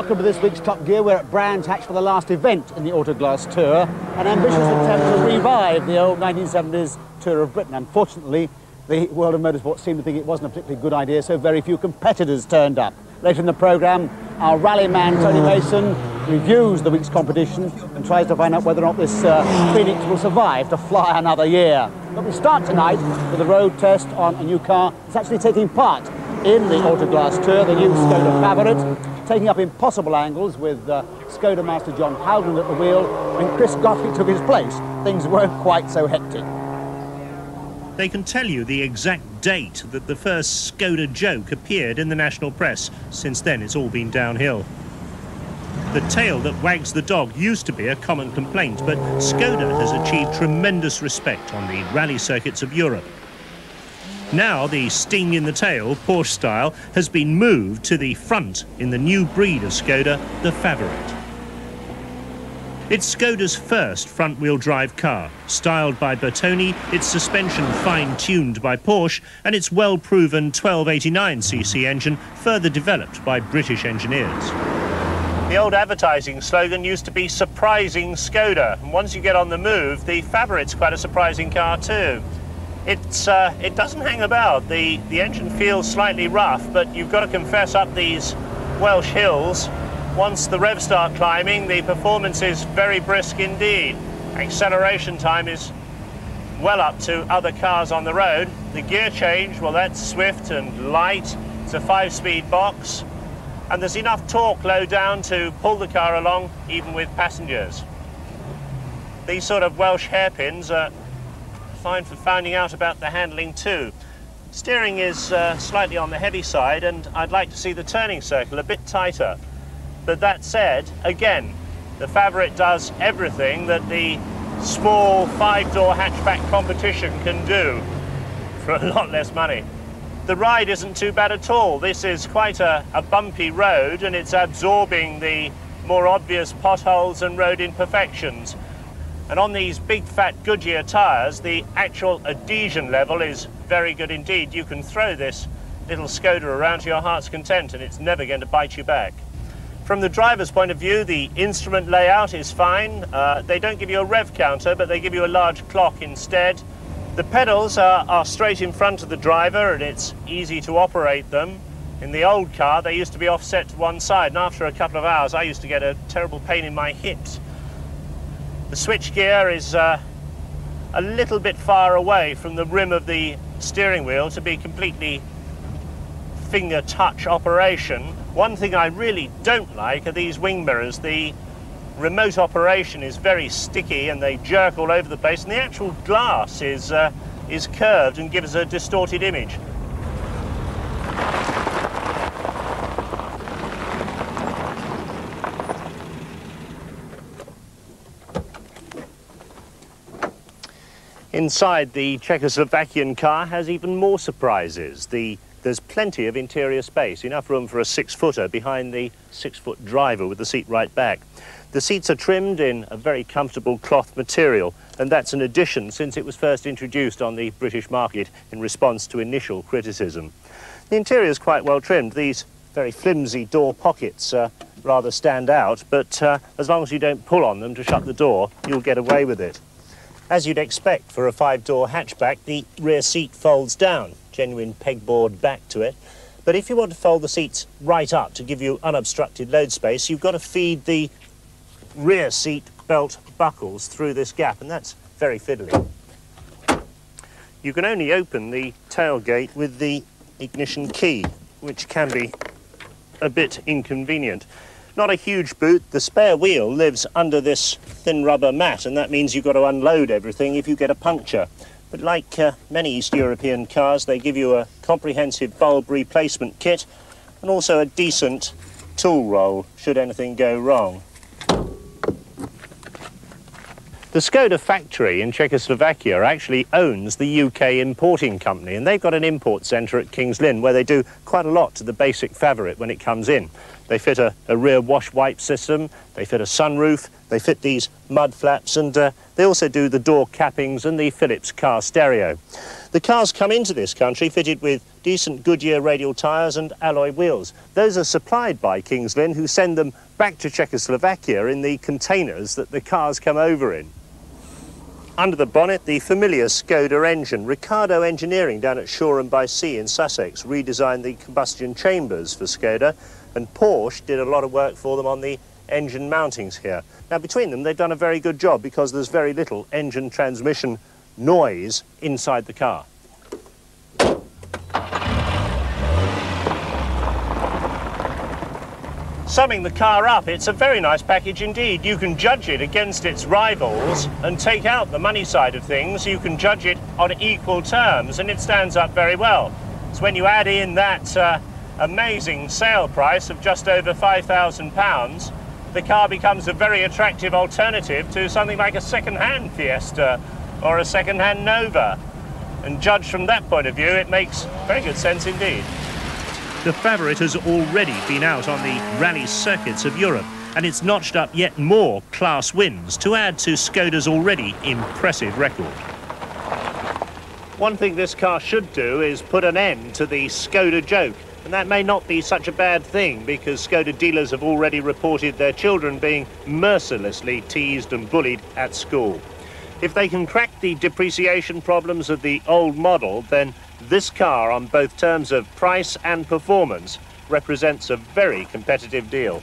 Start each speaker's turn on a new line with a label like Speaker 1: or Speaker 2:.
Speaker 1: Welcome to this week's Top Gear. We're at Brands Hatch for the last event in the Autoglass Tour, an ambitious attempt to revive the old 1970s Tour of Britain. Unfortunately, the world of motorsport seemed to think it wasn't a particularly good idea, so very few competitors turned up. Later in the programme, our rally man Tony Mason reviews the week's competition and tries to find out whether or not this Phoenix will survive to fly another year. But we start tonight with a road test on a new car that's actually taking part in the Autoglass Tour, the new Škoda Favorit, taking up impossible angles with Škoda master John Howland at the wheel. When Chris Goffey took his place, things weren't quite so hectic.
Speaker 2: They can tell you the exact date that the first Škoda joke appeared in the national press. Since then, it's all been downhill. The tail that wags the dog used to be a common complaint, but Škoda has achieved tremendous respect on the rally circuits of Europe. Now the sting in the tail, Porsche style, has been moved to the front in the new breed of Škoda, the Favorit. It's Škoda's first front-wheel drive car. Styled by Bertoni, its suspension fine-tuned by Porsche, and its well-proven 1289cc engine further developed by British engineers. The old advertising slogan used to be "Surprising Škoda," and once you get on the move, the Favorit's quite a surprising car too. It doesn't hang about. The engine feels slightly rough, but you've got to confess, up these Welsh hills, once the revs start climbing, the performance is very brisk indeed. Acceleration time is well up to other cars on the road. The gear change, well, that's swift and light. It's a 5-speed box, and there's enough torque low down to pull the car along, even with passengers. These sort of Welsh hairpins are fine for finding out about the handling too. Steering is slightly on the heavy side, and I'd like to see the turning circle a bit tighter. But that said, again, the Favorit does everything that the small 5-door hatchback competition can do for a lot less money. The ride isn't too bad at all. This is quite a bumpy road, and it's absorbing the more obvious potholes and road imperfections. And on these big fat Goodyear tyres, the actual adhesion level is very good indeed. You can throw this little Škoda around to your heart's content and it's never going to bite you back. From the driver's point of view, the instrument layout is fine. They don't give you a rev counter, but they give you a large clock instead. The pedals are straight in front of the driver and it's easy to operate them. In the old car, they used to be offset to one side, and after a couple of hours, I used to get a terrible pain in my hips. The switch gear is a little bit far away from the rim of the steering wheel to be completely finger touch operation. One thing I really don't like are these wing mirrors. The remote operation is very sticky and they jerk all over the place, and the actual glass is curved and gives a distorted image. Inside, the Czechoslovakian car has even more surprises. There's plenty of interior space, enough room for a 6-footer behind the 6-foot driver with the seat right back. The seats are trimmed in a very comfortable cloth material, and that's an addition since it was first introduced on the British market in response to initial criticism. The interior is quite well trimmed. These very flimsy door pockets rather stand out, but as long as you don't pull on them to shut the door, you'll get away with it. As you'd expect for a 5-door hatchback, the rear seat folds down, genuine pegboard back to it. But if you want to fold the seats right up to give you unobstructed load space, you've got to feed the rear seat belt buckles through this gap, and that's very fiddly. You can only open the tailgate with the ignition key, which can be a bit inconvenient. Not a huge boot. The spare wheel lives under this thin rubber mat, and that means you've got to unload everything if you get a puncture. But like many East European cars, they give you a comprehensive bulb replacement kit and also a decent tool roll should anything go wrong. The Škoda factory in Czechoslovakia actually owns the UK importing company, and they've got an import centre at King's Lynn where they do quite a lot to the basic Favorit when it comes in. They fit a rear wash wipe system, they fit a sunroof, they fit these mud flaps, and they also do the door cappings and the Philips car stereo. The cars come into this country fitted with decent Goodyear radial tyres and alloy wheels. Those are supplied by Kings Lynn, who send them back to Czechoslovakia in the containers that the cars come over in. Under the bonnet, the familiar Škoda engine. Ricardo Engineering down at Shoreham-by-Sea in Sussex redesigned the combustion chambers for Škoda, and Porsche did a lot of work for them on the engine mountings here. Now, between them, they've done a very good job because there's very little engine transmission noise inside the car. Summing the car up, it's a very nice package indeed. You can judge it against its rivals and take out the money side of things. You can judge it on equal terms, and it stands up very well. So when you add in that amazing sale price of just over £5,000, the car becomes a very attractive alternative to something like a second-hand Fiesta or a second-hand Nova. And judged from that point of view, it makes very good sense indeed. The Favorit has already been out on the rally circuits of Europe, and it's notched up yet more class wins to add to Škoda's already impressive record. One thing this car should do is put an end to the Škoda joke, and that may not be such a bad thing, because Škoda dealers have already reported their children being mercilessly teased and bullied at school. If they can crack the depreciation problems of the old model, then this car, on both terms of price and performance, represents a very competitive deal.